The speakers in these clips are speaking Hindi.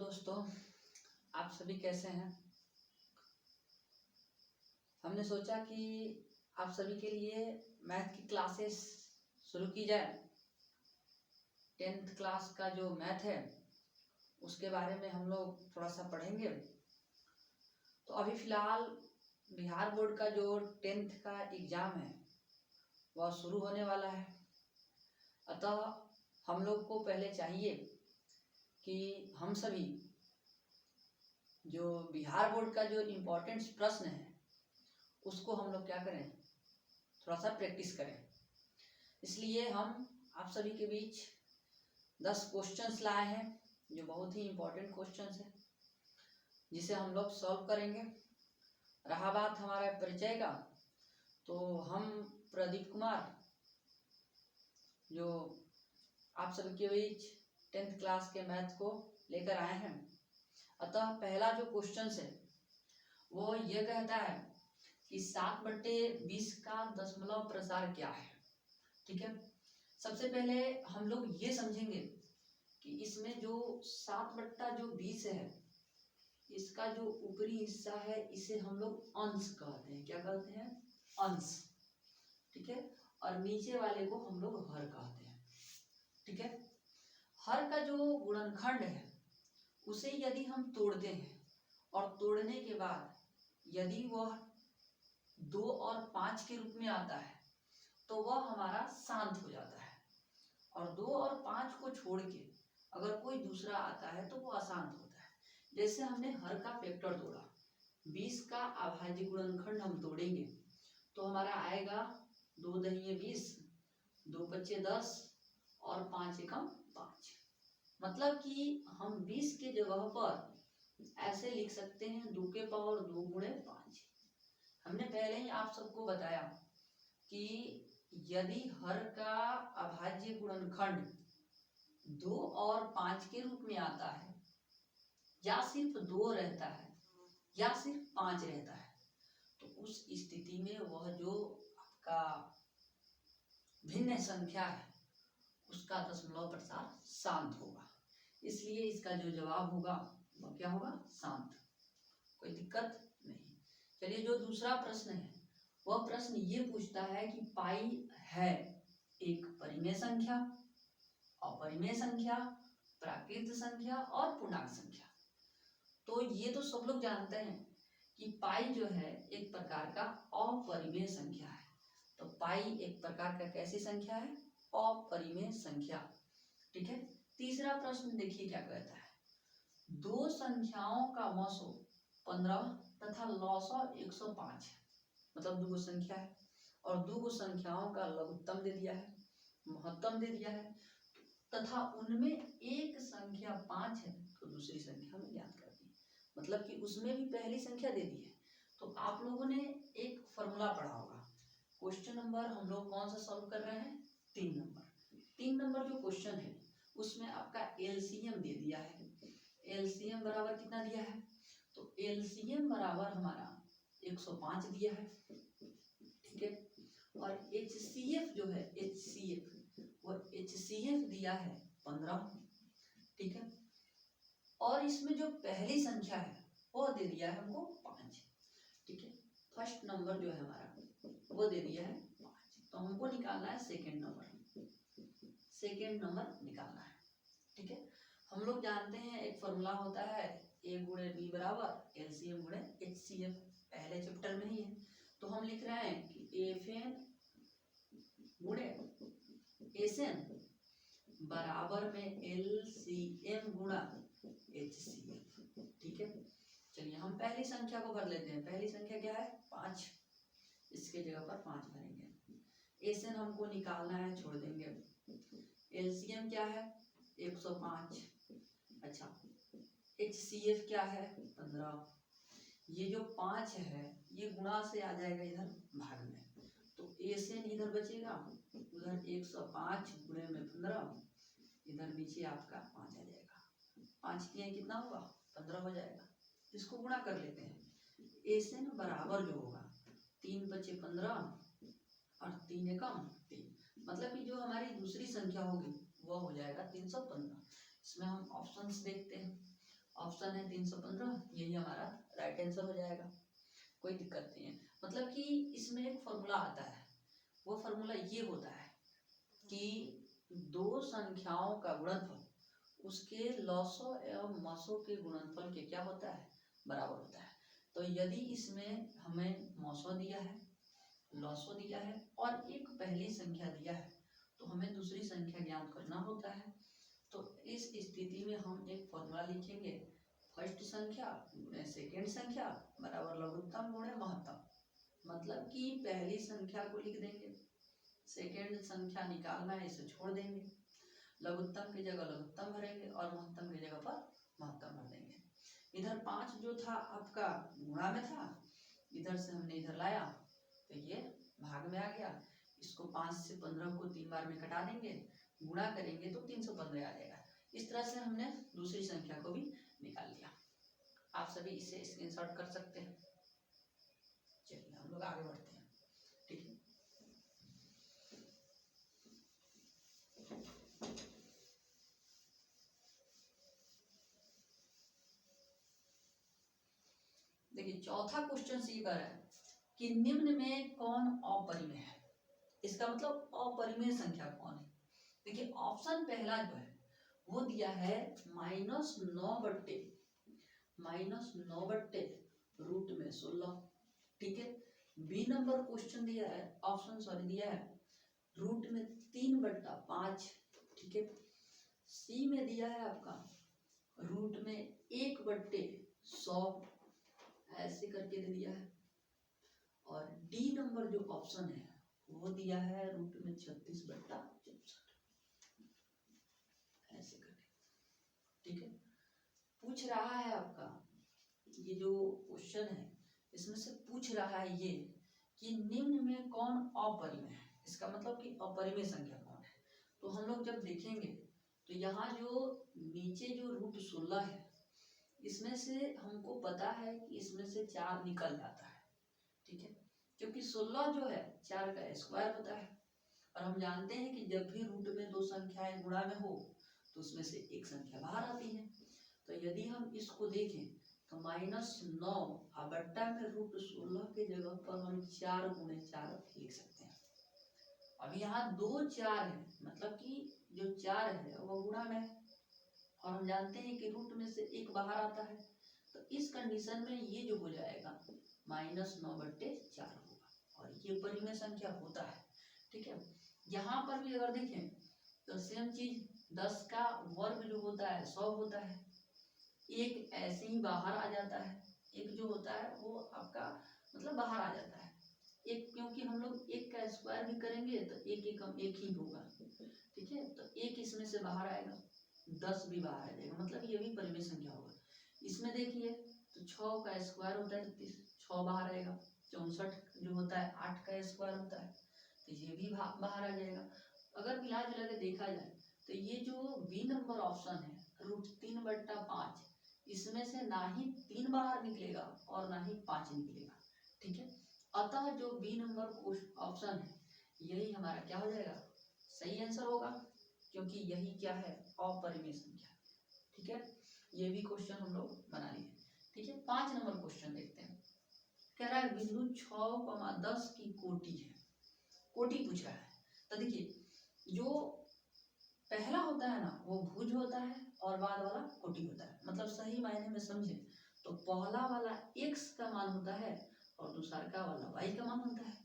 दोस्तों, आप सभी कैसे हैं। हमने सोचा कि आप सभी के लिए मैथ की क्लासेस शुरू की जाए। 10th क्लास का जो मैथ है उसके बारे में हम लोग थोड़ा सा पढ़ेंगे। तो अभी फ़िलहाल बिहार बोर्ड का जो 10th का एग्ज़ाम है वह शुरू होने वाला है। अतः हम लोग को पहले चाहिए कि हम सभी जो बिहार बोर्ड का जो इम्पोर्टेंट प्रश्न है उसको हम लोग क्या करें, थोड़ा सा प्रैक्टिस करें। इसलिए हम आप सभी के बीच 10 क्वेश्चंस लाए हैं जो बहुत ही इम्पोर्टेंट क्वेश्चंस है, जिसे हम लोग सॉल्व करेंगे। रहा बात हमारा परिचय का, तो हम प्रदीप कुमार जो आप सभी के बीच 10th क्लास के मैथ को लेकर आए हैं। अतः पहला जो क्वेश्चन है वो ये कहता है कि 7/20 का दशमलव प्रसार क्या है। ठीक है, सबसे पहले हम लोग ये समझेंगे कि इसमें जो 7/20 है, इसका जो ऊपरी हिस्सा है इसे हम लोग अंश कहते हैं। क्या कहते हैं? अंश। ठीक है, और नीचे वाले को हम लोग हर कहते हैं। ठीक है, हर का जो गुणनखंड है उसे यदि हम तोड़ते हैं और तोड़ने के बाद यदि वह 2 और 5 के रूप में आता है तो वह हमारा शांत हो जाता है, और 2 और 5 को छोड़ के अगर कोई दूसरा आता है तो वो अशांत होता है। जैसे हमने हर का फैक्टर तोड़ा, 20 का अभाज्य गुणनखंड हम तोड़ेंगे तो हमारा आएगा 2 दहिये 20, 2 पच्चे 10 और 5 एकम 5। मतलब कि हम 20 के जगह पर ऐसे लिख सकते हैं 2 के पावर 2 गुणे 5। हमने पहले ही आप सबको बताया कि यदि हर का अभाज्य गुणनखंड 2 और 5 के रूप में आता है, या सिर्फ 2 रहता है या सिर्फ 5 रहता है, तो उस स्थिति में वह जो आपका भिन्न संख्या है उसका दशमलव प्रसार शांत होगा। इसलिए इसका जो जवाब होगा वह क्या होगा? शांत। कोई दिक्कत नहीं। चलिए, जो दूसरा प्रश्न है वह प्रश्न ये पूछता है कि पाई है एक परिमेय संख्या, अपरिमेय संख्या, प्राकृत संख्या और पूर्णांक संख्या। तो ये तो सब लोग जानते हैं कि पाई जो है एक प्रकार का अपरिमेय संख्या है। तो पाई एक प्रकार का कैसी संख्या है? अपरिमेय संख्या। ठीक है, तीसरा प्रश्न देखिए क्या कहता है। दो संख्याओं का मसो 15 तथा लसो 105 है। मतलब दो संख्या है और दो संख्याओं का लघुत्तम दे दिया है, महत्तम दे दिया है, तथा उनमें एक संख्या 5 है तो दूसरी संख्या में ज्ञात कर दी। मतलब कि उसमें भी पहली संख्या दे दी है। तो आप लोगों ने एक फॉर्मूला पढ़ा होगा। क्वेश्चन नंबर हम लोग कौन सा सॉल्व कर रहे हैं? 3 नंबर। 3 नंबर जो क्वेश्चन है उसमें आपका एलसीएम दे दिया है। एलसीएम बराबर कितना दिया है? तो एलसीएम बराबर हमारा 105 दिया है। ठीक है, और एचसीएफ जो है, एचसीएफ वो एचसीएफ दिया है 15। ठीक है, और इसमें जो पहली संख्या है वो दे दिया है हमको 5। ठीक है, फर्स्ट नंबर जो है हमारा वो दे दिया है 5। तो हमको निकालना है सेकेंड नंबर। सेकेंड नंबर निकालना है। ठीक है, हम लोग जानते हैं एक फॉर्मूला होता है ए गुणे बी बराबर एलसीएम गुणे एचसीएफ, पहले चैप्टर में ही है। तो हम लिख रहे हैं कि एफएन गुणे एसएन बराबर में एलसीएम गुणा एचसीएफ। ठीक है, चलिए हम पहली संख्या को भर लेते हैं। पहली संख्या क्या है? 5। इसके जगह पर 5 भरेंगे। एसएन हमको निकालना है, छोड़ देंगे। एलसीएम क्या है? 105। अच्छा, एचसीएफ क्या है? 15। ये जो 5 है ये गुणा से आ जाएगा इधर भाग में, तो एसएन इधर बचेगा, उधर 105 गुणे में 15, इधर नीचे आपका 5 आ जाएगा। 5 किए कितना होगा? 15 हो जाएगा। इसको गुणा कर लेते हैं। एसएन बराबर जो होगा 3 पच्चे 15 और 3 एकम 3। मतलब कि जो हमारी दूसरी संख्या होगी वह हो जाएगा 315। इसमें हम ऑप्शंस देखते हैं। ऑप्शन है 315, यही हमारा राइट आंसर हो जाएगा। कोई दिक्कत नहीं है। मतलब कि इसमें एक फॉर्मूला आता है, वो फॉर्मूला ये होता है कि दो संख्याओं का गुणनफल उसके लॉसों एवं मसों के गुणनफल के क्या होता है, बराबर होता है। तो यदि इसमें हमें मसों दिया है, लॉसों दिया है और एक पहली संख्या दिया है, तो हमें दूसरी संख्या ज्ञात करना होता है। तो इस स्थिति में हम एक फॉर्मूला लिखेंगे, फर्स्ट संख्या गुणे सेकेंड संख्या बराबर लघुत्तम गुणे महत्तम। मतलब कि पहली संख्या को लिख देंगे, सेकेंड संख्या निकालना है इसे छोड़ देंगे, लघुत्तम की जगह लघुत्तम भरेंगे और महत्तम की जगह पर महत्तम भर देंगे। इधर 5 जो था आपका गुणा में था, इधर से हमने इधर लाया तो ये भाग में आ गया। इसको 5 से 15 को 3 बार में कटा देंगे, गुणा करेंगे तो 315 आ जाएगा। इस तरह से हमने दूसरी संख्या को भी निकाल लिया। आप सभी इसे स्क्रीनशॉट कर सकते हैं। चलिए हम लोग आगे बढ़ते हैं, ठीक है। देखिए चौथा क्वेश्चन सी कर है कि निम्न में कौन अपरिमेय है। इसका मतलब अपरिमेय संख्या कौन है। देखिए ऑप्शन पहला जो है वो दिया है -9/√में 16, ठीक है। बी नंबर क्वेश्चन दिया है, ऑप्शन दिया है रूट में 3/5, ठीक है। सी में दिया है आपका रूट में 1/100 ऐसे करके दे दिया है। और डी नंबर जो ऑप्शन है वो दिया है रूट में 36/64 ऐसे करके, ठीक है। पूछ रहा है आपका ये जो क्वेश्चन है इसमें से पूछ रहा है ये कि निम्न में कौन अपरिमेय है। इसका मतलब कि अपरिमेय संख्या कौन है। तो हम लोग जब देखेंगे तो यहाँ जो नीचे जो √16 है इसमें से हमको पता है कि इसमें से 4 निकल जाता है, ठीक है। क्योंकि 16 जो है 4 का स्क्वायर होता है और हम जानते हैं कि जब भी रूट में दो संख्याएं गुणा में हो तो उसमें से एक संख्या बाहर आती है। तो यदि हम इसको देखें तो -9 बट्टा में √16 के जगह पर हम 4 गुणे 4 लिख सकते हैं। अब यहाँ 2 4 है, मतलब कि जो 4 है वो गुणा में है और हम जानते हैं कि रूट में से एक बाहर आता है। तो इस कंडीशन में ये जो हो जाएगा -9/4 होगा और ये परिमेय संख्या होता है, ठीक है। यहाँ पर भी अगर देखें तो सेम चीज 10 का वर्ग जो होता है 100 होता है, एक ऐसे ही बाहर आ जाता है, एक जो होता है वो आपका मतलब बाहर आ जाता है एक, क्योंकि हम लोग एक का स्क्वायर भी करेंगे तो एक ही होगा, ठीक है। तो एक इसमें से बाहर आएगा, 10 भी बाहर आ जाएगा, मतलब ये भी परिमेय संख्या होगा। इसमें देखिए तो 6 का स्क्वायर होता है 36, 6 बाहर आएगा। 64 जो होता है 8 का स्क्वायर होता है तो ये भी बाहर आ जाएगा। अगर मिला जुला के देखा जाए तो ये जो बी नंबर ऑप्शन है √3/5 इसमें से ना ही 3 बाहर निकलेगा और ना ही 5 निकलेगा, ठीक है। अतः जो बी नंबर ऑप्शन है यही हमारा क्या हो जाएगा, सही आंसर होगा, क्योंकि यही क्या है, अपरिमेय संख्या, ठीक है। ये भी क्वेश्चन हम लोग बना लिए, ठीक है। 5 नंबर क्वेश्चन देखते हैं। कह रहा है बिंदु 6,10 की कोटि है, कोटि पूछ रहा है। तो देखिए जो पहला होता है ना वो भुज होता है और बाद वाला कोटि होता है। मतलब सही मायने में समझे तो पहला वाला x का मान होता है और दूसरा का वाला y का मान होता है।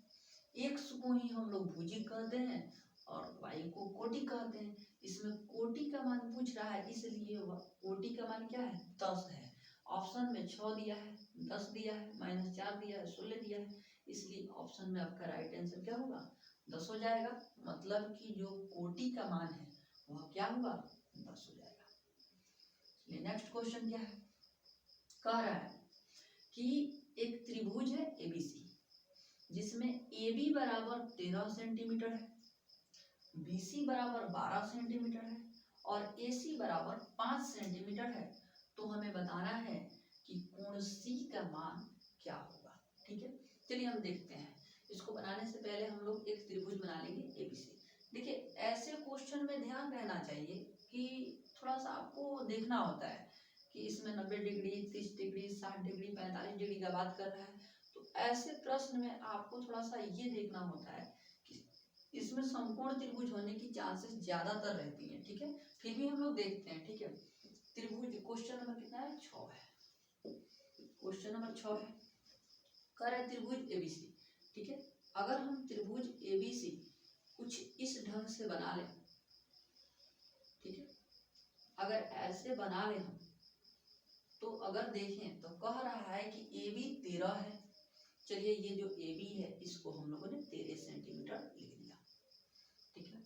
x को ही हम लोग भुजिक कहते हैं और y को कोटि कहते हैं। इसमें कोटि का मान पूछ रहा है, इसलिए कोटि का मान क्या है, 10 है। ऑप्शन में 6 दिया है, 10 दिया है, -4 दिया है, 16 दिया है, इसलिए ऑप्शन में आपका राइट आंसर क्या होगा, 10 हो जाएगा। मतलब कि जो कोटि का मान है वह क्या होगा, 10 हो जाएगा। चलिए नेक्स्ट क्वेश्चन क्या है, कह रहा है कि एक त्रिभुज है एबीसी जिसमें AB बराबर 13 सेंटीमीटर है, BC बराबर 12 सेंटीमीटर है और AC बराबर 5 सेंटीमीटर है। तो हमें बताना है कि कोण C का मान क्या होगा, ठीक है। चलिए हम देखते हैं। इसको बनाने से पहले हम लोग एक त्रिभुज बना लेंगे एबीसी। देखिए ऐसे क्वेश्चन में ध्यान रहना चाहिए कि थोड़ा सा आपको देखना होता है कि इसमें 90 डिग्री, 30 डिग्री, 60 डिग्री, 45 डिग्री का बात कर रहा है, तो ऐसे प्रश्न में आपको थोड़ा सा ये देखना होता है कि इसमें समकोण त्रिभुज होने की चांसेस ज्यादातर रहती हैं। ठीक है, फिर भी हम लोग देखते हैं। ठीक है, त्रिभुज क्वेश्चन नंबर कितना है? 6 है। क्वेश्चन नंबर 6 है, कह रहा है त्रिभुज एबीसी। ठीक है, अगर हम त्रिभुज एबीसी कुछ इस ढंग से बना लें, ठीक है, अगर ऐसे बना लें हम, तो अगर देखें तो कह रहा है कि ए बी 13 है। चलिए ये जो ए बी है इसको हम लोगों ने 13 सेंटीमीटर लिख दिया। ठीक है,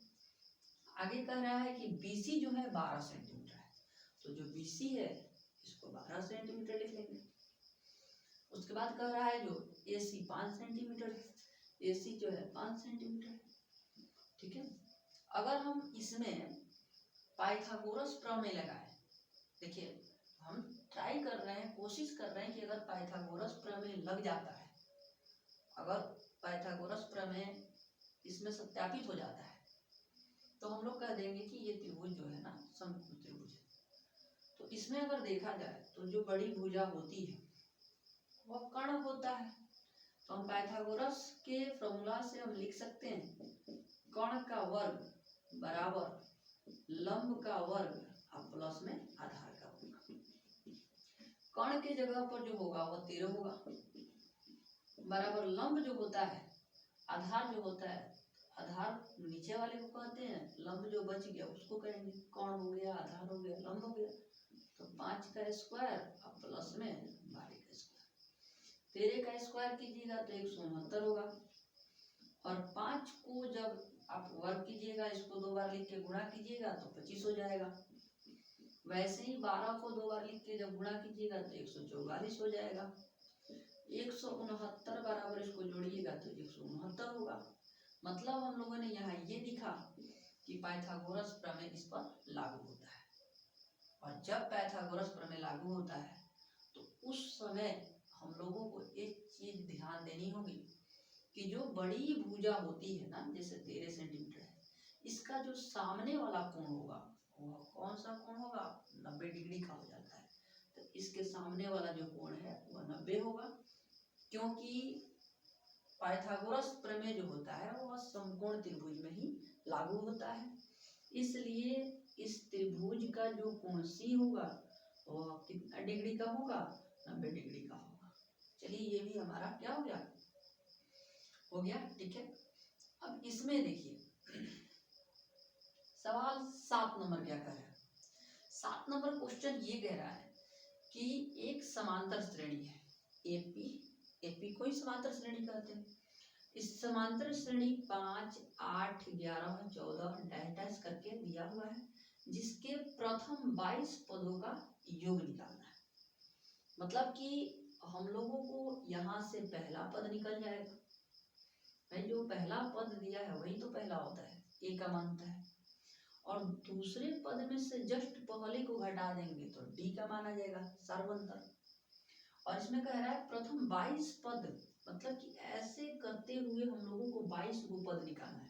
आगे कह रहा है कि बी सी जो है 12 सेंटीमीटर है, तो जो बी सी है इसको 12 सेंटीमीटर लिख लेंगे। उसके बाद कह रहा है जो ए सी 5 सेंटीमीटर है, ए सी जो है 5 सेंटीमीटर। ठीक है, अगर हम इसमें पाइथागोरस प्रमेय लगाए, देखिए हम ट्राई कर रहे हैं, कोशिश कर रहे हैं कि अगर पाइथागोरस प्रमेय लग जाता है, अगर पाइथागोरस प्रमेय इसमें सत्यापित हो जाता है, तो हम लोग कह देंगे कि ये त्रिभुज जो है ना समकोण त्रिभुज है। तो इसमें अगर देखा जाए तो जो बड़ी भुजा होती है वह कर्ण होता है। तो हम पाइथागोरस के फॉर्मूला से हम लिख सकते हैं कर्ण का वर्ग बराबर लंब का वर्ग अब प्लस में आधार का वर्ग। कर्ण के जगह पर जो होगा वह 13 होगा, बराबर लंब जो होता है, आधार जो होता है, आधार नीचे वाले को कहते हैं, लंब जो बच गया उसको कहेंगे। कर्ण हो गया, आधार हो गया, लंब हो गया, तो 5 का स्क्वायर अब प्लस में 12 का स्क्वायर। 13 का स्क्वायर कीजिएगा तो 169 होगा, और 5 को जब आप वर्ग कीजिएगा, इसको 2 बार लिख के गुणा कीजिएगा तो 25 हो जाएगा। वैसे ही 12 को 2 बार लिख के जब गुणा कीजिएगा तो 144 हो जाएगा। 169 बराबर इसको जोड़िएगा तो 169 होगा। मतलब हम लोगों ने यहाँ ये लिखा कि पाइथागोरस प्रमेय इस पर लागू होता है। और जब पाइथागोरस प्रमेय लागू होता है तो उस समय हम लोगों को एक चीज ध्यान देनी होगी कि जो बड़ी भुजा होती है ना, जैसे 13 सेंटीमीटर है, इसका जो सामने वाला कोण होगा वह कौन सा कोण होगा? 90 डिग्री का हो जाता है। तो इसके सामने वाला जो कोण है वह 90 होगा, क्योंकि पाइथागोरस प्रमेय जो होता है वह समकोण त्रिभुज में ही लागू होता है। इसलिए इस त्रिभुज का जो कोण सी होगा वह कितना डिग्री का होगा? 90 डिग्री का होगा। चलिए ये भी हमारा क्या हो गया? हो गया। ठीक है, अब इसमें देखिए सवाल 7 नंबर क्या कह रहा है? 7 नंबर क्वेश्चन ये कह रहा है कि एक समांतर श्रेणी है एपी, एपी को ही समांतर श्रेणी कहते हैं। इस समांतर श्रेणी 5, 8, 11, 14 डैश डैश करके दिया हुआ है, जिसके प्रथम 22 पदों का योग निकालना है। मतलब कि हम लोगों को यहाँ से पहला पद निकल जाएगा। भाई जो पहला पद दिया है वही तो पहला होता है, ए का मान होता है, और दूसरे पद में से जस्ट पहले को घटा देंगे तो डी का मान आ जाएगा, सर्वांतर। और इसमें कह रहा है प्रथम 22 पद, मतलब कि ऐसे करते हुए हम लोगों को 22 को पद निकालना है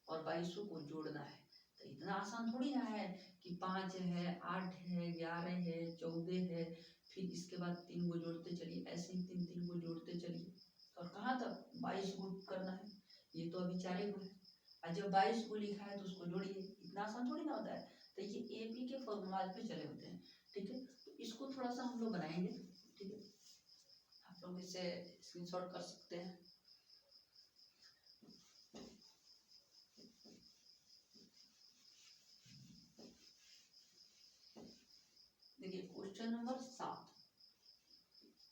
और 22 को जोड़ना है। तो इतना आसान थोड़ी ना है कि 5 है, 8 है, 11 है, 14 है, फिर इसके बाद 3 को जोड़ते चलिए, ऐसे ही 3 को जोड़ते चलिए, और कहाँ तक 22 को करना है। ये तो अभी 4 को है, और जब 22 को लिखा है तो उसको जोड़िए, इतना आसान थोड़ी ना होता है। तो ये एपी के फॉर्मूला पे चले होते हैं। ठीक है, तो इसको थोड़ा सा हम लोग बनाएंगे। ठीक है, आप लोग इसे स्क्रीनशॉट कर सकते हैं। देखिए क्वेश्चन नंबर 7,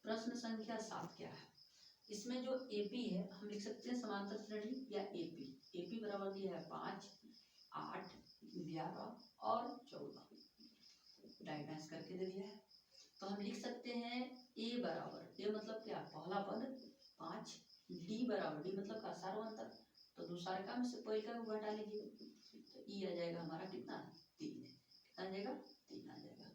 प्रश्न संख्या 7 क्या है? इसमें जो एपी है हम लिख सकते हैं समांतर श्रेणी या एपी। एपी बराबर दिया है 5, 8, 11 और 14, डायग्राम करके दे दिया है। तो हम लिख सकते हैं ए बराबर, ए मतलब क्या? पहला पद 5, डी बराबर, डी मतलब का सर्वांतर, तो दूसरा का में से पहले को घटा लीजिए, तो ई आ जाएगा हमारा कितना? 3। कितना आ जाएगा? 3 आ जाएगा।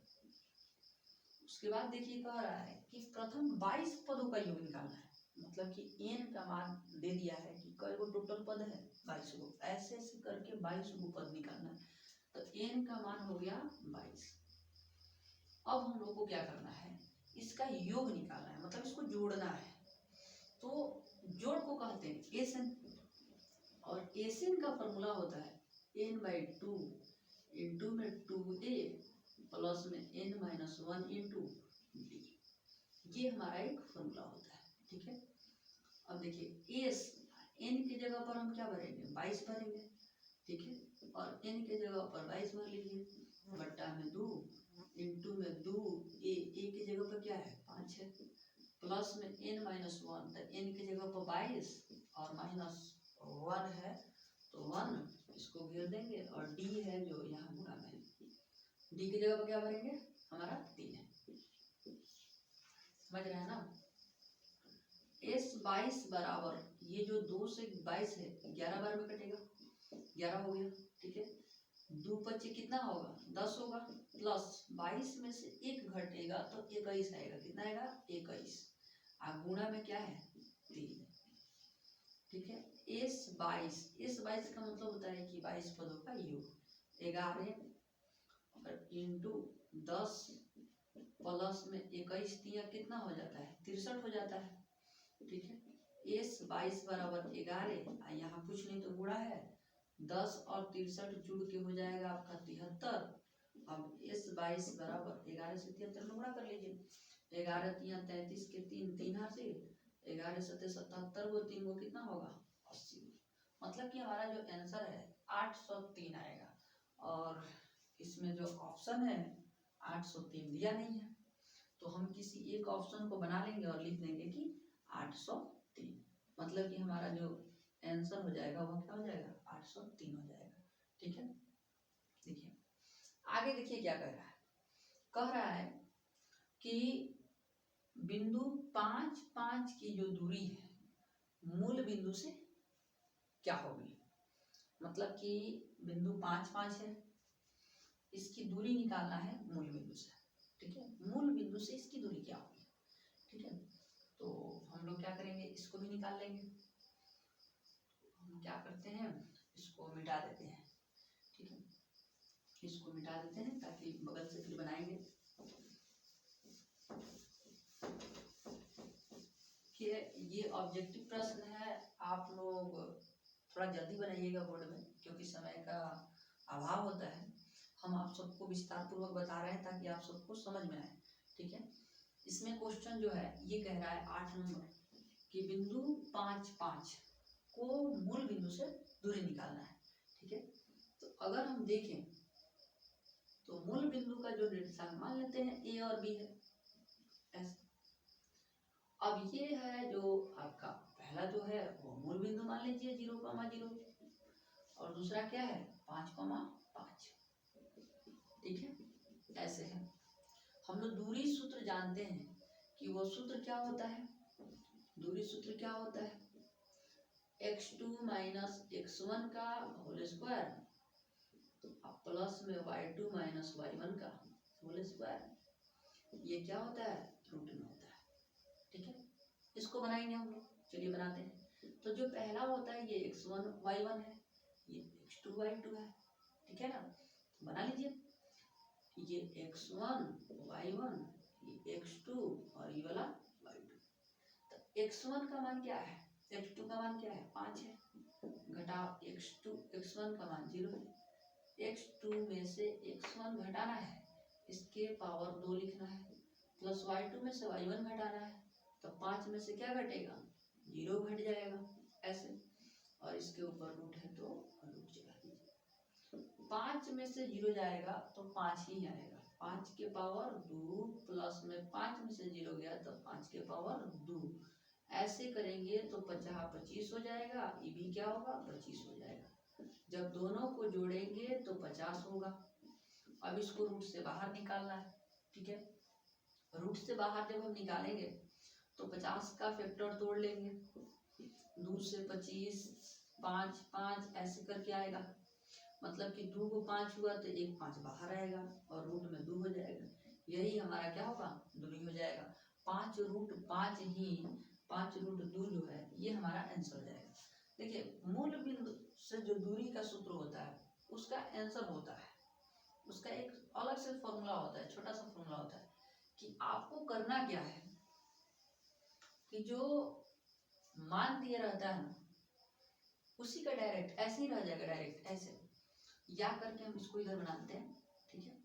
उसके बाद देखिए कह रहा है कि प्रथम 22 पदों का योग निकालना है, मतलब कि एन का मान दे दिया है कि कई गो टोटल पद है, 22 गो, ऐसे ऐसे करके 22 गो पद निकालना है। तो एन का मान हो गया 22, अब हम लोग को क्या करना है, इसका योग निकालना है, मतलब इसको जोड़ना है। तो जोड़ को कहते हैं एसन, और एसन का फॉर्मूला होता है n/2 इंटू में 2a प्लस में n-1 इंटू डी। ये हमारा एक फॉर्मूला होता है, ठीक है। अब देखिए एस, एन की जगह पर हम क्या भरेंगे, 22 भरेंगे, ठीक है, और एन की जगह पर 22 भर लीजिए, बट्टा में 2 इंटू में 2 ए की जगह पर क्या है 5 है, प्लस में n-1, तो n की जगह पर 22 और -1 है तो 1 इसको घेर देंगे, और d है जो यहाँ गुणा में, d की जगह पर क्या भरेंगे, हमारा 3 है। समझ रहे हैं ना। S22 बराबर, ये जो 2 से 22 है 11 बार में कटेगा, 11 हो गया, ठीक है। 2 25 कितना होगा 10 होगा, प्लस 22 में से 1 घटेगा तो 21 आएगा, कितना आएगा 21, और गुणा में क्या है 3, ठीक है। S22 का मतलब होता है कि 22 पदों का योग, 11 इंटू 10 प्लस में 21 दिया कितना हो जाता है 63 हो जाता है, ठीक है। S22 बराबर 11, यहाँ कुछ नहीं तो गुणा है, 10 और 63 जुड़ के हो जाएगा आपका 73। अब S22 बराबर 11 से 73 में गुणा कर लीजिए, 11 तिया 33 के 3 3 हासिल, 11 सत्ते 77 वो 3 वो कितना होगा 80, मतलब कि हमारा जो आंसर है 803 आएगा। और इसमें जो ऑप्शन है 803 दिया नहीं है, तो हम किसी एक ऑप्शन को बना लेंगे और लिख देंगे कि 803, मतलब कि हमारा जो आंसर हो जाएगा वो क्या हो जाएगा 803 हो जाएगा, ठीक है। देखिए आगे, देखिए क्या कह रहा है कि बिंदु 5 5 की जो दूरी है मूल बिंदु से क्या होगी, मतलब कि बिंदु 5 5 है, इसकी दूरी निकालना है मूल बिंदु से, ठीक है। मूल बिंदु से इसकी दूरी क्या होगी, ठीक है। तो हम लोग क्या करेंगे, इसको भी निकाल लेंगे। हम क्या करते हैं, इसको मिटा देते हैं, ठीक है, इसको मिटा देते हैं ताकि बगल से फिर बनाएंगे। ये ऑब्जेक्टिव प्रश्न है, आप लोग थोड़ा जल्दी बनाइएगा बोर्ड में, क्योंकि समय का अभाव होता है। हम आप सबको विस्तार पूर्वक बता रहे हैं ताकि आप सबको समझ में आए, ठीक है। इसमें क्वेश्चन जो है ये कह रहा है 8 नंबर कि बिंदु 5 5 को मूल बिंदु से दूरी निकालना है, ठीक है। तो अगर हम देखें तो मूल बिंदु का जो निर्देशांक मान लेते हैं ए और बी है ऐसे। अब ये है जो आपका पहला जो है वो मूल बिंदु मान लीजिए 0,0, और दूसरा क्या है 5,5, ठीक है। ऐसे है, हम लोग दूरी सूत्र जानते हैं कि वो सूत्र क्या होता है, दूरी सूत्र क्या होता है x2 माइनस x1 का होल स्क्वायर प्लस में y2 माइनस y1 का होल स्क्वायर, ये क्या होता है रूट में होता है, ठीक है। इसको बनाएंगे हम लोग, चलिए बनाते हैं। तो जो पहला होता है ये x1 y1 है, ये x2 y2 है, ठीक है ना। तो बना लीजिए, ये x1 y1, ये x2 और ये वाला y2। तो x1 का मान क्या है, x2 का मान क्या है 5 है, घटाओ x1 का मान 0 है, x2 में से x1 घटाना है, इसके पावर 2 लिखना है, प्लस y2 में से y1 घटाना है, तो 5 में से क्या घटेगा 0 घट जाएगा ऐसे, और इसके ऊपर रूट है तो रूट चला दीजिए। 5 में से 0 जाएगा तो 5 ही आएगा, 5 के पावर 2 प्लस में 5 में से 0 गया तो 5 के पावर 2, ऐसे करेंगे तो 50 25 हो जाएगा, ये भी क्या होगा 25 हो जाएगा। जब दोनों को जोड़ेंगे तो 50 होगा। अब इसको रूट से बाहर निकालना है, ठीक है। रूट से बाहर जब हम निकालेंगे तो 50 का फैक्टर तोड़ लेंगे, 2 से 25 5 5 ऐसे करके आएगा, मतलब कि 2 को 5 हुआ तो 1 5 बाहर आएगा और रूट में 2 हो जाएगा, यही हमारा क्या होगा दूरी हो जाएगा। 5 रूट 5 ही 5 रूट 2 जो है ये हमारा आंसर हो जाएगा। देखिए मूल बिंदु से जो दूरी का सूत्र होता है उसका आंसर होता है उसका एक अलग से फॉर्मूला होता है, छोटा सा फॉर्मूला होता है कि आपको करना क्या है कि जो मान दिया रहता है ना उसी का डायरेक्ट ऐसे ही रह जाएगा, डायरेक्ट ऐसे या करके हम इसको इधर बनाते हैं, ठीक है,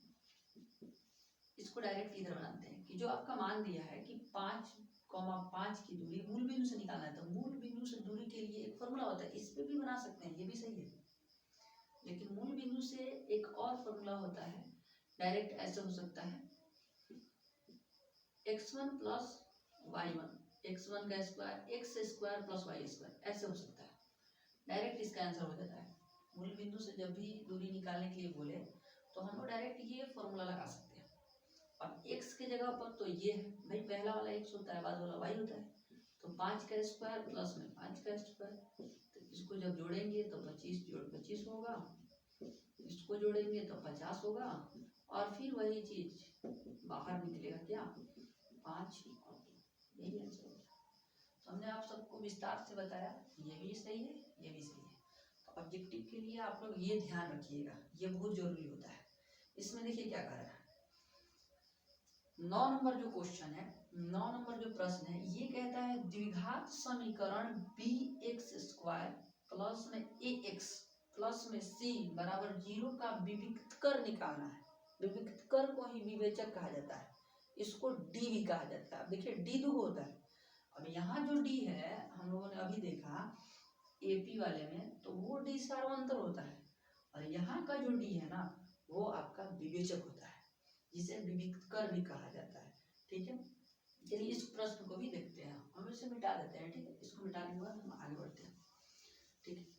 इसको डायरेक्ट इधर बनाते हैं कि जो आपका मान दिया है कि 5,5 की दूरी मूल बिंदु से निकालना है, तो मूल बिंदु से दूरी के लिए एक फॉर्मूला होता है, इस पे भी बना सकते हैं, ये भी सही है, लेकिन मूल बिंदु से एक और फॉर्मूला होता है, डायरेक्ट ऐसे हो सकता है x1 प्लस y1, x1 का square x square plus y square, ऐसे हो सकता है, डायरेक्ट इसका आंसर हो जाता है। मूल बिंदु से जब भी दूरी निकालने के लिए बोले तो हम लोग डायरेक्ट ये फॉर्मूला लगा सकते हैं। और x की जगह पर तो ये है भाई, पहला वाला x होता है, बाद वाला y होता है, तो 5 का स्क्वायर प्लस में 5 का स्क्वायर, तो इसको जब जोड़ेंगे तो 25 जोड़ 25 होगा, इसको जोड़ेंगे तो 50 होगा, और फिर वही चीज बाहर निकलेगा क्या, 5 और 2, यही आंसर होगा। तो हमने आप सबको विस्तार से बताया, ये भी सही है, ये भी सही है। तो ऑब्जेक्टिव के लिए आप लोग ये ध्यान रखिएगा, ये बहुत जरूरी होता है। इसमें देखिए क्या कर रहा है, 9 नंबर जो क्वेश्चन है, 9 नंबर जो प्रश्न है, ये कहता है द्विघात समीकरण bx स्क्वायर प्लस में ax प्लस में c बराबर 0 का विविक्त कर निकालना है। विविक्त कर को ही विवेचक कहा जाता है, इसको डी भी कहा जाता है। अब देखिए डी दो होता है, अब यहाँ जो डी है हम लोगों ने अभी देखा एपी वाले में, तो वो डी सार्वंतर होता है, और यहाँ का जो डी है ना वो आपका विवेचक होता है, जिसे विविक्त कर भी कहा जाता है, ठीक है। चलिए इस प्रश्न को भी देखते हैं, हम इसे मिटा देते हैं, ठीक है, इसको मिटाने के बाद हम आगे बढ़ते हैं, ठीक है।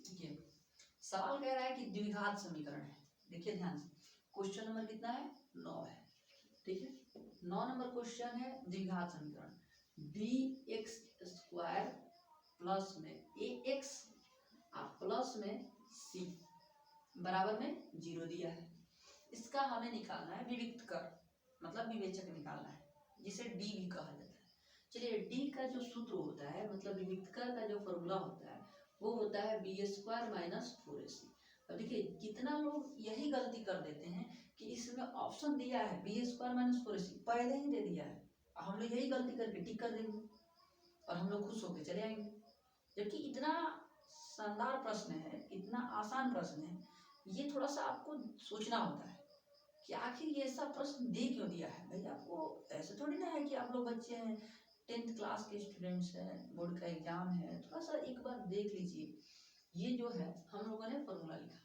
देखिए सवाल कह रहा है कि द्विघात समीकरण है, देखिए ध्यान से, क्वेश्चन नंबर कितना है, 9 है, ठीक है। 9 नंबर क्वेश्चन है द्विघात समीकरण, bx स्क्वायर प्लस में ax प्लस में c बराबर में 0 दिया है। इसका हमें निकालना है विविक्त कर, मतलब विवेचक निकालना है, जिसे डी भी कहा जाता है। चलिए डी का जो सूत्र होता है, मतलब विविक्त कर का जो फॉर्मूला होता है वो होता है बी स्क्वायर माइनस 4ac। अब देखिए कितना लोग यही गलती कर देते हैं कि इसमें ऑप्शन दिया है बी स्क्वायर माइनस 4ac, पहले ही दे दिया है, हम लोग यही गलती करके टिक कर देंगे और हम लोग खुश होकर चले आएंगे, जबकि इतना शानदार प्रश्न है, इतना आसान प्रश्न है, ये थोड़ा सा आपको सोचना होता है कि आखिर ये ऐसा प्रश्न दे क्यों दिया है। भाई आपको ऐसे थोड़ी ना है कि आप लोग बच्चे हैं, 10th क्लास के स्टूडेंट्स हैं, बोर्ड का एग्जाम है, थोड़ा सा एक बार देख लीजिए। ये जो है हम लोगों ने फॉर्मूला लिखा,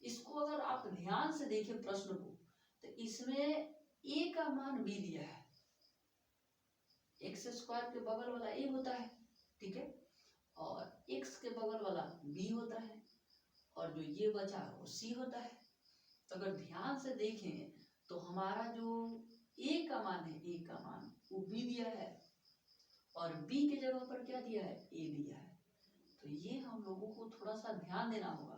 इसको अगर आप ध्यान से देखें प्रश्न को, तो इसमें a का मान b दिया है, x स्क्वायर के बगल वाला a होता है, ठीक है, और x के बगल वाला b होता है, और जो ये बचा वो c होता है। तो अगर ध्यान से देखें तो हमारा जो a का मान है, a का मान वो b दिया है, और b के जगह पर क्या दिया है, a दिया है। तो ये हम लोगों को थोड़ा सा ध्यान देना होगा,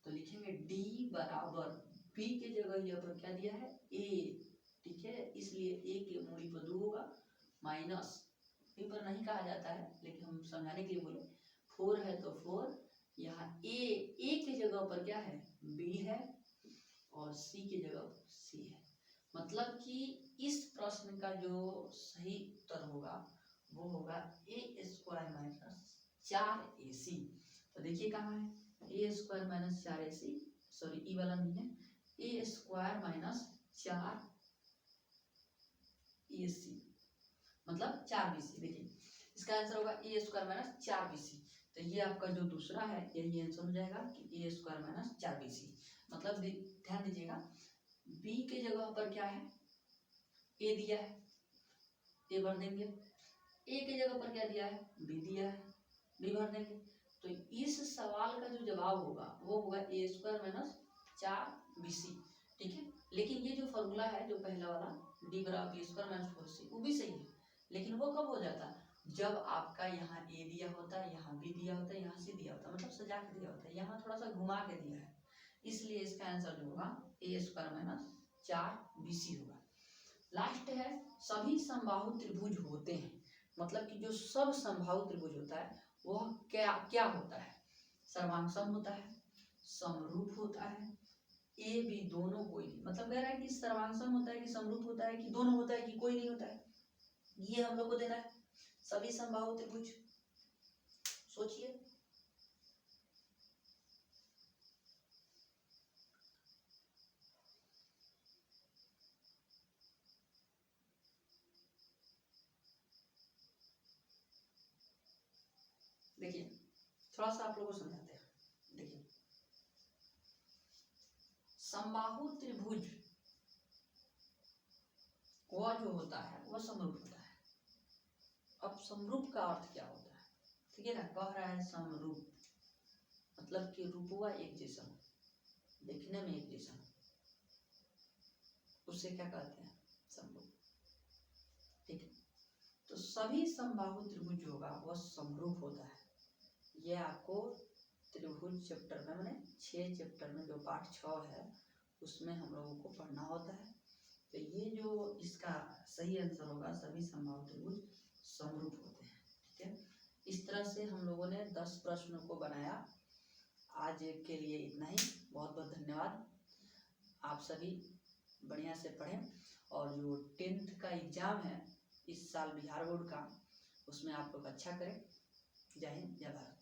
तो लिखेंगे d बराबर b के जगह यहाँ पर क्या दिया है, a, ठीक है, इसलिए a के मूल पर 2 होगा, माइनस b पर नहीं कहा जाता है लेकिन हम समझाने के लिए बोले 4 है तो 4, यहाँ a के जगह पर क्या है, b है, और c की जगह c है। मतलब कि इस प्रश्न का जो सही उत्तर होगा वो होगा a स्क्वायर माइनस 4ac। तो देखिए कहाँ है, a square minus 4ac, sorry E वाला नहीं है, a स्क्वायर माइनस 4ac मतलब 4bc। देखिए इसका आंसर होगा a स्क्वायर माइनस 4bc। तो ये आपका जो दूसरा है यही आंसर हो जाएगा कि a स्क्वायर माइनस 4bc। मतलब ध्यान दीजिएगा b के जगह पर क्या है, a दिया है, a भर देंगे, a के जगह पर क्या दिया है, b दिया है, b भर देंगे। तो इस सवाल का जो जवाब होगा वो होगा a स्क्वायर माइनस 4bc, ठीक है। लेकिन ये जो फॉर्मूला है जो पहला वाला d बराबर b स्क्वायर माइनस 4c, वो भी सही है, लेकिन वो कब हो जाता है, जब आपका यहाँ a दिया होता है, यहाँ b दिया होता है, यहाँ c दिया होता है, मतलब सजा के दिया होता है, यहाँ थोड़ा सा घुमा के दिया है, इसलिए इसका आंसर जो होगा a स्क्वायर माइनस 4bc होगा। लास्ट है सभी समबाहु त्रिभुज होते हैं, मतलब कि जो सब समबाहु त्रिभुज होता है वह क्या क्या होता है, सर्वांगसम होता है, समरूप होता है, ए बी दोनों कोई नहीं, मतलब कह रहा है कि सर्वांगसम होता है कि समरूप होता है कि दोनों होता है कि कोई नहीं होता है, ये हम लोग को देना है सभी समबाहु त्रिभुज। सोचिए, देखिए थोड़ा सा आप लोगों को समझाते हैं। देखिए समबाहु त्रिभुज वह जो होता है वह समरूप होता है। अब समरूप का अर्थ क्या होता है, ठीक है ना, कह रहा है समरूप मतलब कि रूपवा एक जैसा, देखने में एक जैसा, उसे क्या कहते हैं, समरूप। ठीक है, तो सभी समबाहु त्रिभुज जो होगा वह समरूप होता है। यह आपको त्रिभुज चैप्टर में, मैंने 6 चैप्टर में जो पार्ट 6 है उसमें हम लोगों को पढ़ना होता है। तो ये जो इसका सही आंसर होगा, सभी समबाहु त्रिभुज समरूप होते हैं। ठीक है, इस तरह से हम लोगों ने 10 प्रश्नों को बनाया। आज के लिए इतना ही, बहुत बहुत धन्यवाद। आप सभी बढ़िया से पढ़ें और जो 10th का एग्ज़ाम है इस साल बिहार बोर्ड का, उसमें आप लोग अच्छा करें। जय हिंद, जय भारत।